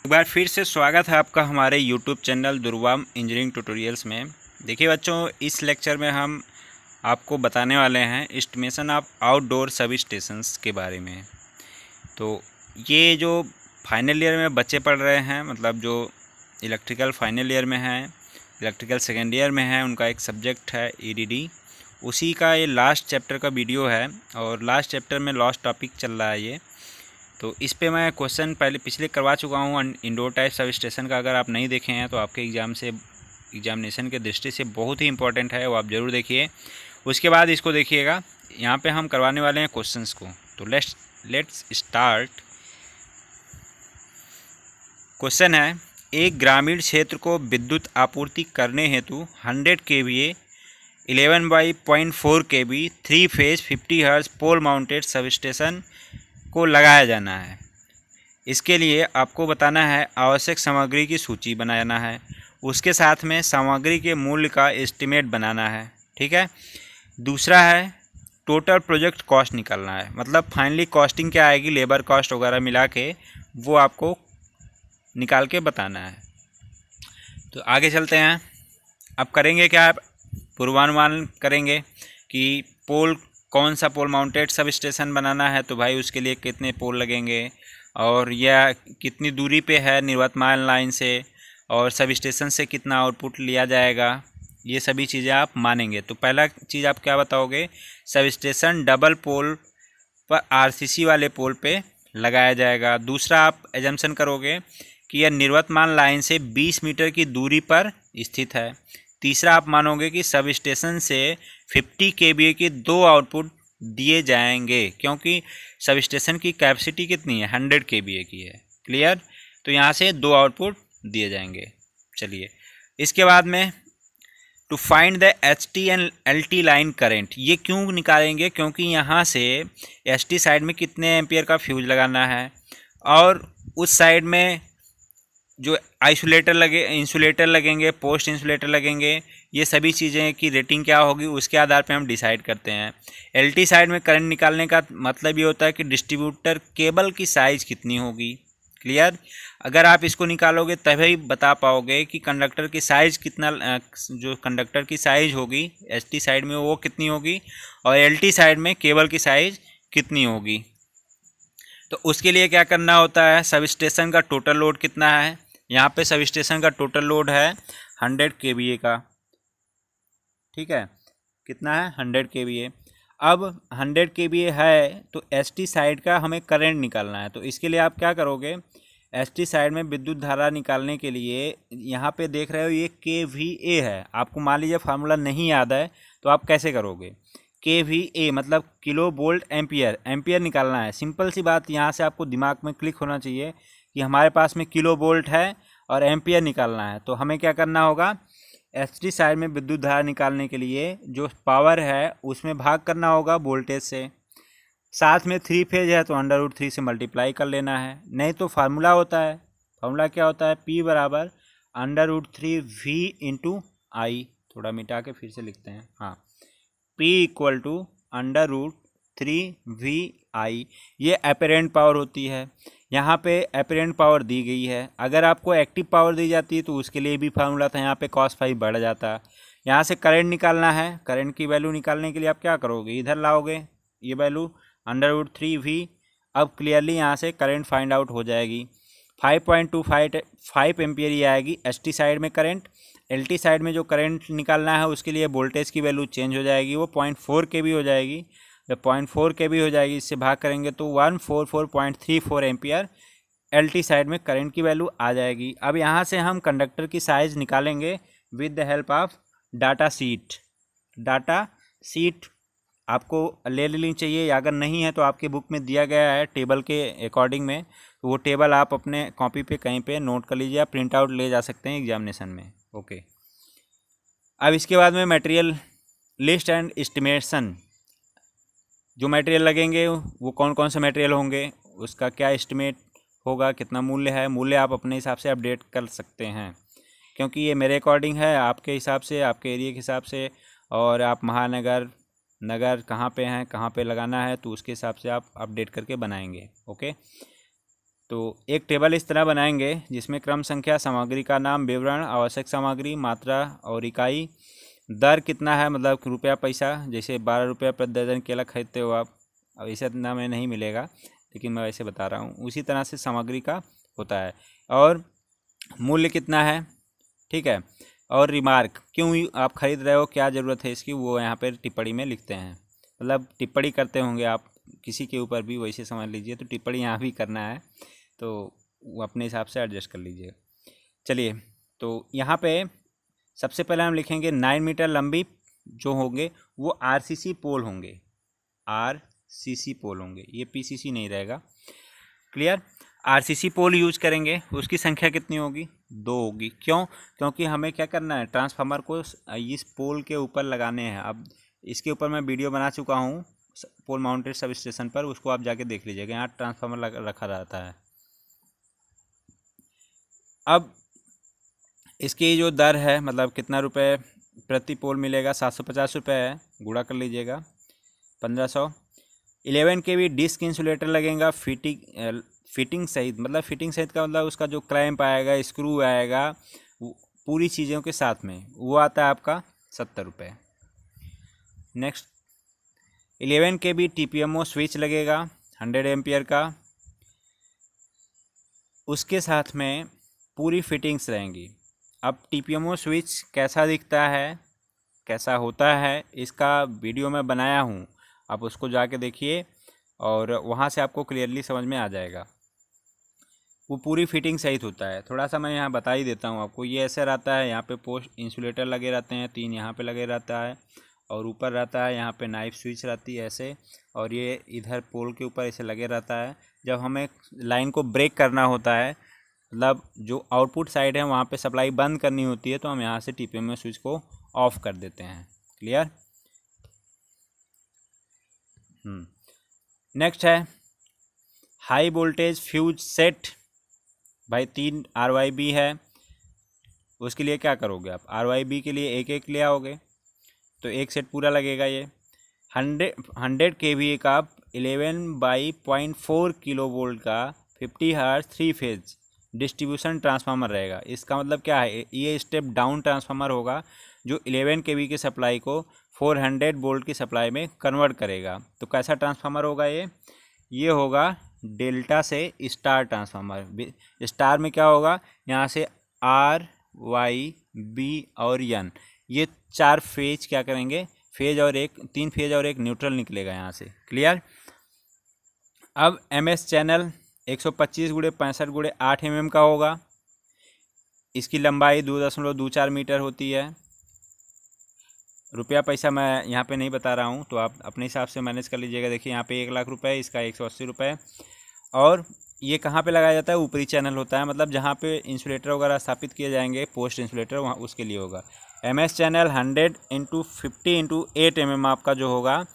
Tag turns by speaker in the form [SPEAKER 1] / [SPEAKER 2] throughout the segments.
[SPEAKER 1] एक बार फिर से स्वागत है आपका हमारे YouTube चैनल दुर्वाम इंजीनियरिंग ट्यूटोरियल्स में। देखिए बच्चों, इस लेक्चर में हम आपको बताने वाले हैं एस्टिमेशन ऑफ आउटडोर सब स्टेशंस के बारे में। तो ये जो फाइनल ईयर में बच्चे पढ़ रहे हैं, मतलब जो इलेक्ट्रिकल फाइनल ईयर में हैं, इलेक्ट्रिकल सेकेंड ईयर में है, उनका एक सब्जेक्ट है EDD, उसी का ये लास्ट चैप्टर का वीडियो है। और लास्ट चैप्टर में लास्ट टॉपिक चल रहा है ये। तो इस पे मैं क्वेश्चन पिछले करवा चुका हूँ इंडोर टाइप सब स्टेशन का। अगर आप नहीं देखे हैं तो आपके एग्जामिनेशन के दृष्टि से बहुत ही इंपॉर्टेंट है, वो आप ज़रूर देखिए। उसके बाद इसको देखिएगा, यहाँ पे हम करवाने वाले हैं क्वेश्चंस को। तो लेट्स स्टार्ट। क्वेश्चन है, एक ग्रामीण क्षेत्र को विद्युत आपूर्ति करने हेतु 100 kVA 11/0.4 kV 3 फेज 50 हर्ट्ज पोल माउंटेड सब स्टेशन को लगाया जाना है। इसके लिए आपको बताना है आवश्यक सामग्री की सूची बनाना है, उसके साथ में सामग्री के मूल्य का एस्टिमेट बनाना है। ठीक है। दूसरा है टोटल प्रोजेक्ट कॉस्ट निकालना है, मतलब फाइनली कॉस्टिंग क्या आएगी, लेबर कॉस्ट वगैरह मिला के वो आपको निकाल के बताना है। तो आगे चलते हैं। अब करेंगे क्या, पूर्वानुमान करेंगे कि कौन सा पोल माउंटेड सब स्टेशन बनाना है, तो भाई उसके लिए कितने पोल लगेंगे और यह कितनी दूरी पे है निर्वतमान लाइन से, और सब स्टेशन से कितना आउटपुट लिया जाएगा, ये सभी चीज़ें आप मानेंगे। तो पहला चीज़ आप क्या बताओगे, सब स्टेशन डबल पोल पर RCC वाले पोल पे लगाया जाएगा। दूसरा आप एजम्पशन करोगे कि यह निर्वतमान लाइन से 20 मीटर की दूरी पर स्थित है। तीसरा आप मानोगे कि सब स्टेशन से 50 kVA की 2 आउटपुट दिए जाएंगे, क्योंकि सब स्टेशन की कैपेसिटी कितनी है, 100 kVA की है। क्लियर। तो यहाँ से 2 आउटपुट दिए जाएंगे। चलिए, इसके बाद में to find the HT and LT line current, ये क्यों निकालेंगे, क्योंकि यहाँ से ST साइड में कितने एम्पियर का फ्यूज लगाना है और उस साइड में जो इंसुलेटर लगेंगे, पोस्ट इंसुलेटर लगेंगे, ये सभी चीज़ें की रेटिंग क्या होगी उसके आधार पे हम डिसाइड करते हैं। LT साइड में करंट निकालने का मतलब ये होता है कि डिस्ट्रीब्यूटर केबल की साइज़ कितनी होगी। क्लियर। अगर आप इसको निकालोगे तभी बता पाओगे कि कंडक्टर की साइज़ कितना, जो कंडक्टर की साइज़ होगी ST साइड में वो कितनी होगी और LT साइड में केबल की साइज़ कितनी होगी। तो उसके लिए क्या करना होता है, सब स्टेशन का टोटल लोड कितना है। यहाँ पे सब स्टेशन का टोटल लोड है 100 kVA का। ठीक है, कितना है, 100 kVA। अब 100 kVA है तो ST साइड का हमें करंट निकालना है। तो इसके लिए आप क्या करोगे, ST साइड में विद्युत धारा निकालने के लिए यहाँ पे देख रहे हो ये kVA है। आपको मान लीजिए फार्मूला नहीं याद है तो आप कैसे करोगे, kVA मतलब किलो वोल्ट एम्पियर निकालना है। सिंपल सी बात यहाँ से आपको दिमाग में क्लिक होना चाहिए कि हमारे पास में किलो वोल्ट है और एम्पियर निकालना है। तो हमें क्या करना होगा, ST साइड में विद्युत धारा निकालने के लिए जो पावर है उसमें भाग करना होगा वोल्टेज से। साथ में 3 फेज है तो √3 से मल्टीप्लाई कर लेना है। नहीं तो फार्मूला होता है, फार्मूला क्या होता है, P बराबर √3V × I। थोड़ा मिटा के फिर से लिखते हैं, हाँ, P = √3VI। ये अपेरेंट पावर होती है। यहाँ पे अपेरेंट पावर दी गई है। अगर आपको एक्टिव पावर दी जाती है तो उसके लिए भी फार्मूला था, यहाँ पे cos⁡ बढ़ जाता। यहाँ से करंट निकालना है, करंट की वैल्यू निकालने के लिए आप क्या करोगे, इधर लाओगे ये वैल्यू √3V। अब क्लियरली यहाँ से करंट फाइंड आउट हो जाएगी। 5.25 एम्पियर ही आएगी ST साइड में करंट। LT साइड में जो करंट निकालना है उसके लिए वोल्टेज की वैल्यू चेंज हो जाएगी, वो 0.4 kV हो जाएगी। जब 0.4 kV हो जाएगी, इससे भाग करेंगे तो 144.34 एम्पियर LT साइड में करंट की वैल्यू आ जाएगी। अब यहाँ से हम कंडक्टर की साइज़ निकालेंगे with the help of data sheet आपको ले लेनी चाहिए, अगर नहीं है तो आपके बुक में दिया गया है टेबल के अकॉर्डिंग में। तो वो टेबल आप अपने कॉपी पे कहीं पे नोट कर लीजिए, आप प्रिंट आउट ले जा सकते हैं एग्जामिनेशन में। ओके। अब इसके बाद में मटेरियल लिस्ट एंड एस्टिमेशन, जो मटेरियल लगेंगे वो कौन कौन से मटेरियल होंगे, उसका क्या एस्टिमेट होगा, कितना मूल्य है, मूल्य आप अपने हिसाब से अपडेट कर सकते हैं, क्योंकि ये मेरे अकॉर्डिंग है, आपके हिसाब से, आपके एरिया के हिसाब से, और आप महानगर नगर कहाँ पे हैं, कहाँ पे लगाना है, तो उसके हिसाब से आप अपडेट करके बनाएंगे। ओके। तो एक टेबल इस तरह बनाएंगे जिसमें क्रम संख्या, सामग्री का नाम, विवरण, आवश्यक सामग्री, मात्रा और इकाई, दर कितना है मतलब रुपया पैसा, जैसे 12 रुपया प्रति दर्जन केला खरीदते हो आप, अब ऐसा इतना में नहीं मिलेगा लेकिन मैं वैसे बता रहा हूँ। उसी तरह से सामग्री का होता है। और मूल्य कितना है, ठीक है। और रिमार्क, क्यों आप खरीद रहे हो, क्या ज़रूरत है इसकी, वो यहाँ पर टिप्पणी में लिखते हैं। मतलब टिप्पणी करते होंगे आप किसी के ऊपर भी, वैसे समझ लीजिए। तो टिप्पणी यहाँ भी करना है, तो वो अपने हिसाब से एडजस्ट कर लीजिए। चलिए, तो यहाँ पे सबसे पहले हम लिखेंगे 9 मीटर लंबी जो होंगे वो आरसीसी पोल होंगे, आरसीसी पोल होंगे, ये पीसीसी नहीं रहेगा। क्लियर। आरसीसी पोल यूज करेंगे। उसकी संख्या कितनी होगी, 2 होगी। क्यों, क्योंकि हमें क्या करना है, ट्रांसफार्मर को इस पोल के ऊपर लगाने हैं। अब इसके ऊपर मैं वीडियो बना चुका हूँ पोल माउंटेड सब स्टेशन पर, उसको आप जाके देख लीजिएगा। यहाँ ट्रांसफार्मर रखा रहता है। अब इसकी जो दर है, मतलब कितना रुपए प्रति पोल मिलेगा, 750 रुपये है, गुणा कर लीजिएगा 1500। 11 kV डिस्क इंसुलेटर लगेगा फिटिंग सहित, मतलब फिटिंग सहित का मतलब उसका जो क्रैम्प आएगा, स्क्रू आएगा, पूरी चीज़ों के साथ में, वो आता है आपका 70 रुपये। नेक्स्ट 11 kV TPMO स्विच लगेगा 100 एम्पियर का, उसके साथ में पूरी फिटिंग्स रहेंगी। अब TPMO स्विच कैसा दिखता है, कैसा होता है, इसका वीडियो मैं बनाया हूँ, आप उसको जाके देखिए और वहाँ से आपको क्लियरली समझ में आ जाएगा। वो पूरी फिटिंग सहित होता है। थोड़ा सा मैं यहाँ बता ही देता हूँ आपको। ये ऐसे रहता है, यहाँ पे पोस्ट इंसुलेटर लगे रहते हैं, 3 यहाँ पे लगे रहता है, और ऊपर रहता है यहाँ पे नाइफ स्विच रहती है ऐसे, और ये इधर पोल के ऊपर ऐसे लगे रहता है। जब हमें लाइन को ब्रेक करना होता है, मतलब जो आउटपुट साइड है वहाँ पे सप्लाई बंद करनी होती है, तो हम यहाँ से TPMO स्विच को ऑफ कर देते हैं। क्लियर। नेक्स्ट है हाई वोल्टेज फ्यूज सेट। भाई 3 RYB है, उसके लिए क्या करोगे आप, RYB के लिए एक एक ले आओगे, तो एक सेट पूरा लगेगा। ये 100 kVA का 11/0.4 kV का 50 हर्ट्ज 3 फेज डिस्ट्रीब्यूशन ट्रांसफार्मर रहेगा। इसका मतलब क्या है, ये स्टेप डाउन ट्रांसफार्मर होगा जो 11 kV की सप्लाई को 400 वोल्ट की सप्लाई में कन्वर्ट करेगा। तो कैसा ट्रांसफार्मर होगा ये होगा डेल्टा से स्टार ट्रांसफार्मर। स्टार में क्या होगा, यहाँ से RYB और N, ये 4 फेज क्या करेंगे, फेज और 3 फेज और 1 न्यूट्रल निकलेगा यहाँ से। क्लियर। अब MS चैनल 125x65x8 mm का होगा। इसकी लंबाई 2.24 मीटर होती है। रुपया पैसा मैं यहाँ पे नहीं बता रहा हूँ, तो आप अपने हिसाब से मैनेज कर लीजिएगा। देखिए यहाँ पे 1 लाख रुपए, इसका 180 रुपये। और ये कहाँ पे लगाया जाता है, ऊपरी चैनल होता है, मतलब जहाँ पे इंसुलेटर वगैरह स्थापित किए जाएंगे, पोस्ट इंसुलेटर, वहाँ उसके लिए होगा। MS चैनल 100x50x8 mm आपका जो होगा,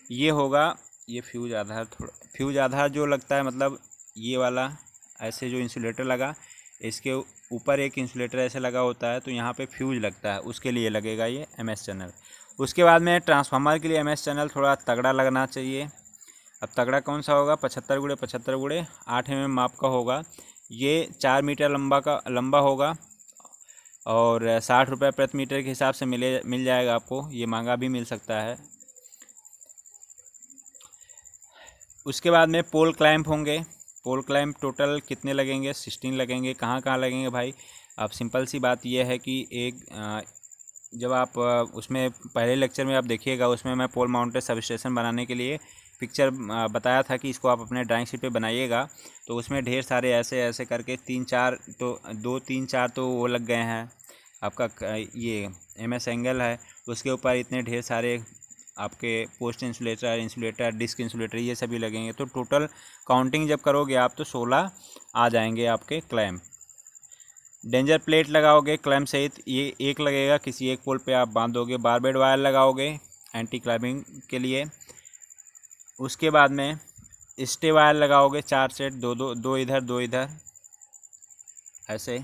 [SPEAKER 1] ये होगा। ये फ्यूज आधार, थोड़ा फ्यूज आधार जो लगता है, मतलब ये वाला ऐसे जो इंसुलेटर लगा, इसके ऊपर एक इंसुलेटर ऐसे लगा होता है, तो यहाँ पे फ्यूज लगता है, उसके लिए लगेगा ये MS चैनल। उसके बाद में ट्रांसफार्मर के लिए MS चैनल थोड़ा तगड़ा लगना चाहिए। अब तगड़ा कौन सा होगा, 75x75x8 mm माप का होगा। ये 4 मीटर लंबा होगा, और 60 रुपये प्रति मीटर के हिसाब से मिल जाएगा आपको। ये महंगा भी मिल सकता है। उसके बाद में पोल क्लैंप होंगे। पोल क्लैंप टोटल कितने लगेंगे, 16 लगेंगे। कहाँ कहाँ लगेंगे भाई, अब सिंपल सी बात यह है कि जब आप उसमें पहले लेक्चर में आप देखिएगा, उसमें मैं पोल माउंटेड सब स्टेशन बनाने के लिए पिक्चर बताया था कि इसको आप अपने ड्राइंग शीट पे बनाइएगा। तो उसमें ढेर सारे ऐसे ऐसे करके 3-4 तो 2-3-4 तो वो लग गए हैं। आपका ये MS एंगल है, उसके ऊपर इतने ढेर सारे आपके पोस्ट इंसुलेटर, डिस्क इंसुलेटर, ये सभी लगेंगे। तो टोटल काउंटिंग जब करोगे आप, तो 16 आ जाएंगे आपके क्लैम्प। डेंजर प्लेट लगाओगे क्लैम्प सहित, ये एक लगेगा, किसी एक पोल पे आप बांध दोगे। बारबेड वायर लगाओगे एंटी क्लैम्पिंग के लिए। उसके बाद में स्टे वायर लगाओगे 4 सेट, दो इधर 2 इधर ऐसे,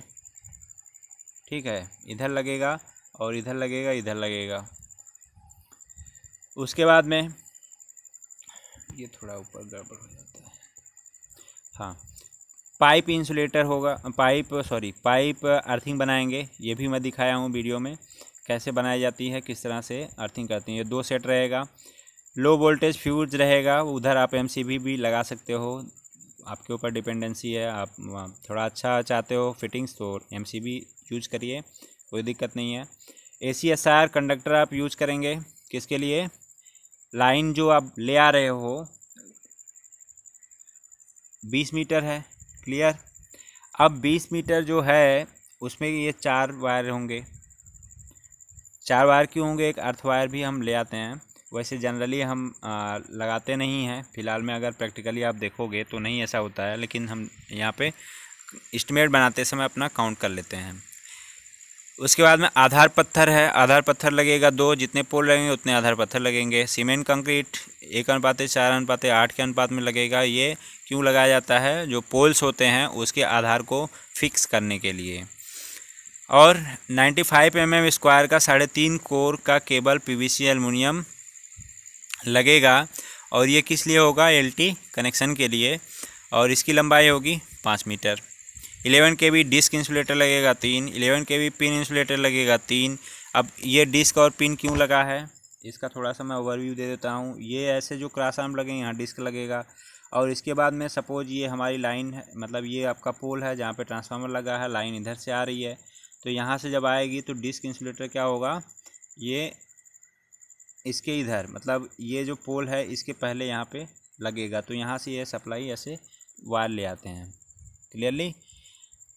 [SPEAKER 1] ठीक है। इधर लगेगा और इधर लगेगा, इधर लगेगा। उसके बाद में ये थोड़ा ऊपर गड़बड़ हो जाता है, हाँ। पाइप इंसुलेटर होगा, पाइप अर्थिंग बनाएंगे, ये भी मैं दिखाया हूँ वीडियो में कैसे बनाई जाती है, किस तरह से अर्थिंग करती है। ये 2 सेट रहेगा। लो वोल्टेज फ्यूज रहेगा, उधर आप एमसीबी भी लगा सकते हो, आपके ऊपर डिपेंडेंसी है। आप थोड़ा अच्छा चाहते हो फिटिंग्स तो एमसीबी यूज करिए, कोई दिक्कत नहीं है। ACSR कंडक्टर आप यूज करेंगे, किसके लिए? लाइन जो आप ले आ रहे हो 20 मीटर है, क्लियर। अब 20 मीटर जो है उसमें ये 4 वायर होंगे। 4 वायर क्यों होंगे? एक अर्थ वायर भी हम ले आते हैं, वैसे जनरली हम लगाते नहीं हैं। फ़िलहाल में अगर प्रैक्टिकली आप देखोगे तो नहीं ऐसा होता है, लेकिन हम यहाँ पे एस्टिमेट बनाते समय अपना काउंट कर लेते हैं। उसके बाद में आधार पत्थर है, आधार पत्थर लगेगा 2, जितने पोल लगेंगे उतने आधार पत्थर लगेंगे। सीमेंट कंक्रीट 1:4:8 के अनुपात में लगेगा। ये क्यों लगाया जाता है? जो पोल्स होते हैं उसके आधार को फिक्स करने के लिए। और 95 mm स्क्वायर का 3.5 कोर का केबल PVC एल्युमिनियम लगेगा। और ये किस लिए होगा? LT कनेक्शन के लिए। और इसकी लंबाई होगी 5 मीटर। 11 kV डिस्क इंसुलेटर लगेगा 3, 11 kV पिन इंसुलेटर लगेगा 3। अब ये डिस्क और पिन क्यों लगा है, इसका थोड़ा सा मैं ओवरव्यू दे देता हूँ। ये ऐसे जो क्रॉस आर्म लगेंगे यहाँ डिस्क लगेगा। और इसके बाद में सपोज ये हमारी लाइन है, मतलब ये आपका पोल है जहाँ पे ट्रांसफार्मर लगा है, लाइन इधर से आ रही है, तो यहाँ से जब आएगी तो डिस्क इंसुलेटर क्या होगा, ये इसके इधर, मतलब ये जो पोल है इसके पहले यहाँ पे लगेगा, तो यहाँ से ये सप्लाई ऐसे वायर ले आते हैं। क्लियरली।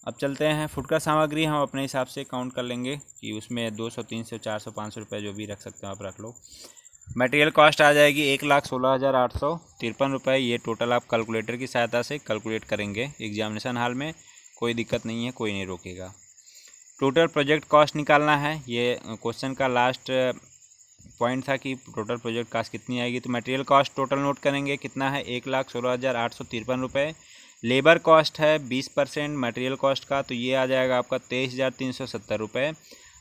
[SPEAKER 1] अब चलते हैं फुटकर सामग्री, हम अपने हिसाब से काउंट कर लेंगे कि उसमें 200, 300, 400, 500 रुपये जो भी रख सकते हो आप रख लो। मटेरियल कॉस्ट आ जाएगी 1,16,853 रुपये। ये टोटल आप कैलकुलेटर की सहायता से कैलकुलेट करेंगे एग्जामिनेशन हॉल में, कोई दिक्कत नहीं है, कोई नहीं रोकेगा। टोटल प्रोजेक्ट कॉस्ट निकालना है, ये क्वेश्चन का लास्ट पॉइंट था कि टोटल प्रोजेक्ट कॉस्ट कितनी आएगी। तो मटेरियल कॉस्ट टोटल नोट करेंगे, कितना है? 1,16,853 रुपये। लेबर कॉस्ट है 20% मटेरियल कॉस्ट का, तो ये आ जाएगा आपका 23,370 रुपये।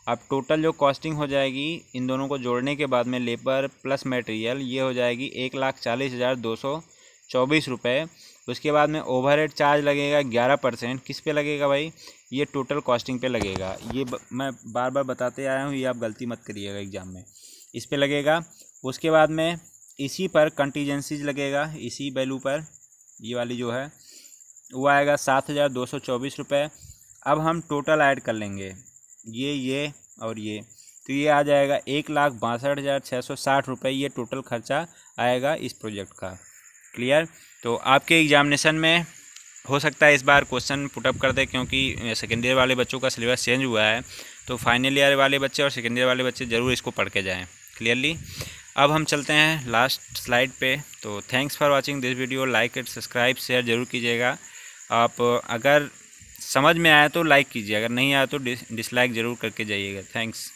[SPEAKER 1] अब टोटल जो कॉस्टिंग हो जाएगी इन दोनों को जोड़ने के बाद में, लेबर प्लस मटेरियल, ये हो जाएगी 1,40,224 रुपये। उसके बाद में ओवरहेड चार्ज लगेगा 11%। किस पे लगेगा भाई? ये टोटल कॉस्टिंग पे लगेगा। ये मैं बार बार बताते आया हूँ, ये आप गलती मत करिएगा एग्जाम में, इस पे लगेगा। उसके बाद में इसी पर कंटीजेंसीज लगेगा, इसी वैल्यू पर, ये वाली जो है वो आएगा 7,224 रुपये। अब हम टोटल ऐड कर लेंगे ये और ये, तो ये आ जाएगा 1,62,660 रुपये। ये टोटल खर्चा आएगा इस प्रोजेक्ट का। क्लियर। तो आपके एग्जामिनेशन में हो सकता है इस बार क्वेश्चन पुटअप कर दे, क्योंकि सेकेंड ईयर वाले बच्चों का सिलेबस चेंज हुआ है, तो फाइनल ईयर वाले बच्चे और सेकेंड ईयर वाले बच्चे ज़रूर इसको पढ़ के जाएँ। क्लियरली। अब हम चलते हैं लास्ट स्लाइड पे। तो thanks for watching this video. Like and subscribe share ज़रूर कीजिएगा। आप अगर समझ में आया तो लाइक कीजिए, अगर नहीं आया तो डिसलाइक ज़रूर करके जाइएगा। थैंक्स।